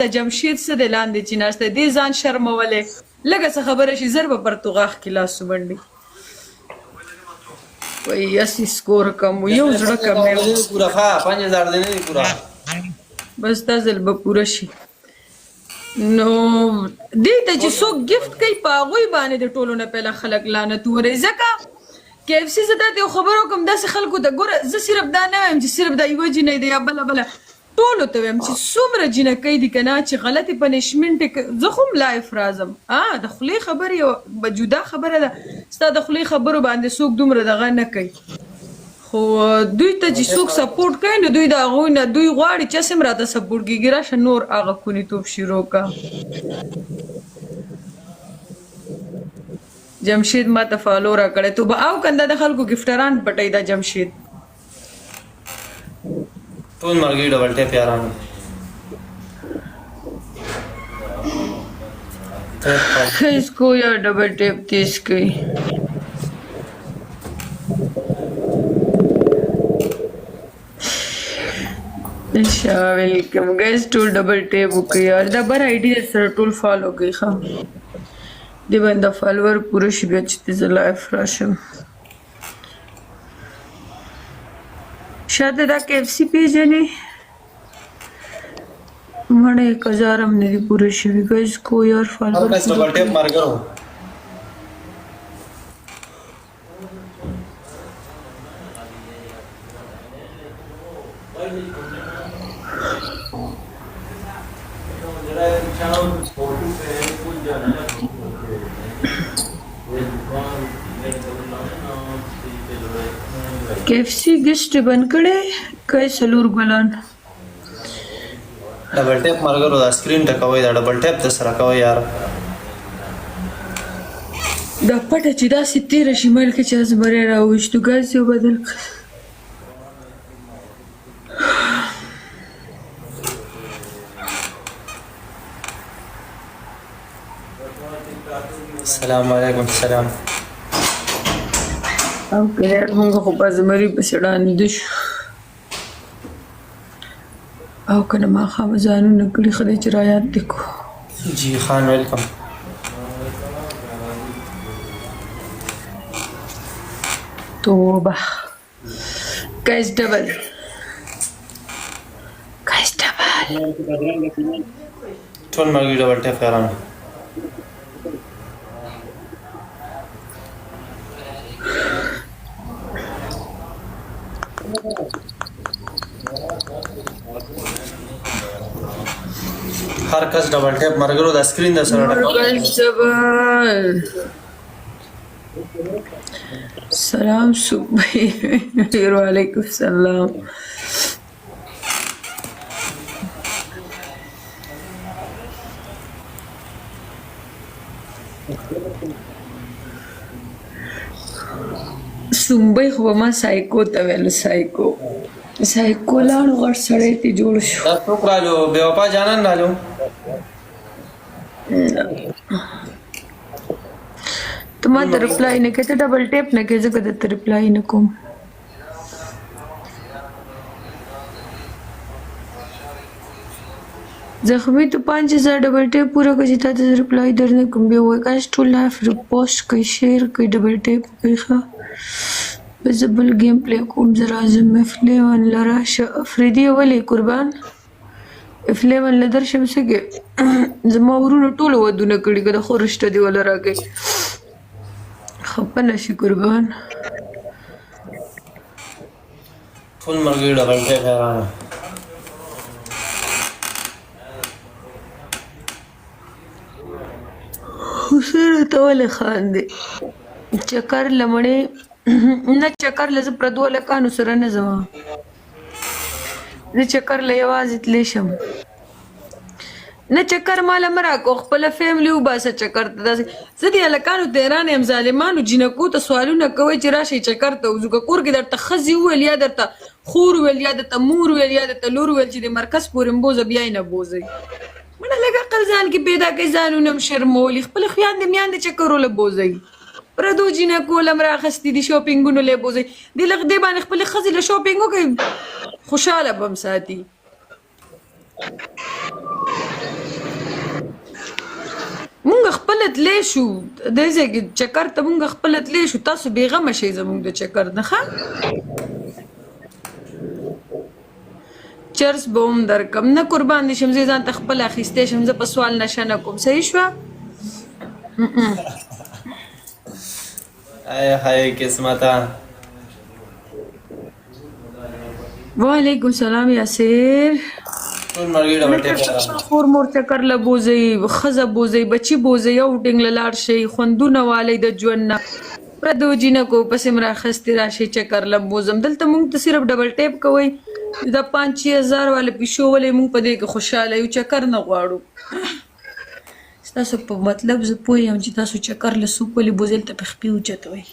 د جمشید څه د لاندې چې ناسته دې ځان شرمولې لږه څه خبره شي زر به پر توغاښ کې لاس ومنډي وایي اسې سکور کم و یو زړه کم یې پورا ښه 5000 دی نه دی پورا بس دا ځل به پوره شي نو دې ته چې څوک ګفټ کوي په هغوی باندې د ټولو نه پهله خلک لعنت ووري ځکه KFC زه دا ته یو خبره وکړم داسې خلکو ته ګوره زه صرف دا نه وایم چې صرف دا یوه جینۍ دی یا بله بله ټولو ته وایم چې څومره جینکۍ دي که نه چې غلطې پنشمنټ زه خو هم لایف راځم د خولې خبرې یوه جدا خبره ده ستا د خولې خبرو باندې څوک دومره دغه نه کوي خو دوی ته چې څوک سپورټ کوي نو دوی د هغوی نه دوی غواړي چې هسې هم راته سپورټ کېږي راشه نور هغه کونیتوب شروع که جمشید ما ته فالو را کړی تو به او کنده د خلکو ګفټران پټی دا جمشید ټول مرګي ډبل ټیپ یارانو इसको यार double tape तेज गई welcome guys tool double tape okay यार दा बर आईडी सर टूल फॉलो गई खा दे बंदा फॉलोअर पूरे शिबे चते ज लाइफ राशम शायद दा केएफसी पेज है नहीं मने 1000 हमने दी पूरे शिबे गाइस को यार फॉलोअर डबल टेप मार करो केएफसी गेस्ट बन कड़े कई सलूर गुलान डबल टेप मार करो दा स्क्रीन टकावई दा डबल टेप त सरा कोई यार دا پټه چې دا ستې رشمال کې چې از بره راوښتو ګاز یو بدل السلام علیکم السلام او کړه موږ خو په زمري په سړان دي شو او کنه ما خامزانو نکړي خدای چې رایات دکو جی خان ویلکم توبه گایز ډبل ټول مرګي ډبل ټیپ یارانو हर कस डबल टैप मरगरो द स्क्रीन द सर सलाम सुबह वालेकुम सलाम सुंबई खो ما سایکو ته ویل سایکو لاړو غړ سړی ته جوړ شو دا ټوکرالو بے وفا جانان نالو ته ما ته ریپلای نه کړه ډبل ټیپ نه کې زه کده ته ریپلای نه کوم زخمی تو 5000 ډبل ټیپ پورا کړي ته ریپلای درنه کوم به وای کاش ټول لایف ریپوسټ کوي شیر کوي ډبل ټیپ کوي ښه بزبل گیم پلی کوم زرا زم فلیون لراش افریدی ولی قربان فلیون لدر شمسګه زما ورونو ټول ودونه کړي کده خورشته دی ولا راګي خپنه شي قربان ټول مرګي ډبل ټیپ یارانو حسین ته ولې خاندې چکر لمړې نه چکر لزه پردو لکانو سره نه زما نه چکر له یوازې تللی شم نه چکر مال مرا کو خپل فیملی وباسه چکر ته داسې زه دې هلکانو ته حیران یم ظالمانو جینکو ته سوالونه کوئ چې راشئ چکر ته وځو که کور کې درته ښځې وویل یا درته خور ویل یا درته مور ویل یا درته لور ویل چې د مرکز پورې مبوزه بیا یې نه بوزئ مړه لږ عقل ځان کې پیدا کوي ځانونه هم شرمولي خپل خویندې میندې چکرو له بوزئ پردو جینکو له هم رااخستي دي شاپینګونو له یې بوزئ دې لږ دې باندې خپلې ښځې له شاپینګ وکړئ خوشحاله به هم ساتي تللی شو دې ځای کې چکر ته مونږ خپله تللی شو تاسو بېغمه شئ زموږ د چکر نه ښه چرس به هم درکم نه قربان دي شم زه ځان ته خپله اخیستی شم زه په سوال نشه نه کوم صحیح شوه ای هاي قسمته وعلیکم السلام یاسر ټول مرګي ډبل ټیپ خور مور چکر له بوځئ ښځه بوځئ بچي بوځئ اوټینګ له لاړ شئ خوندونه والئ د ژوند نه پردو جینکو پسې م راخیستې راشئ چکر له بوځم دلته مونږ ته صرف ډبل ټیپ کوئ دا 5-6 هزار والا پیشو ولې مونږ په دې کې خوشحاله یو چکر نه غواړو ستاسو په مطلب زه پوه یم چې تاسو چکر له څوک ولې بوځئ هلته په خپې اوچتوئ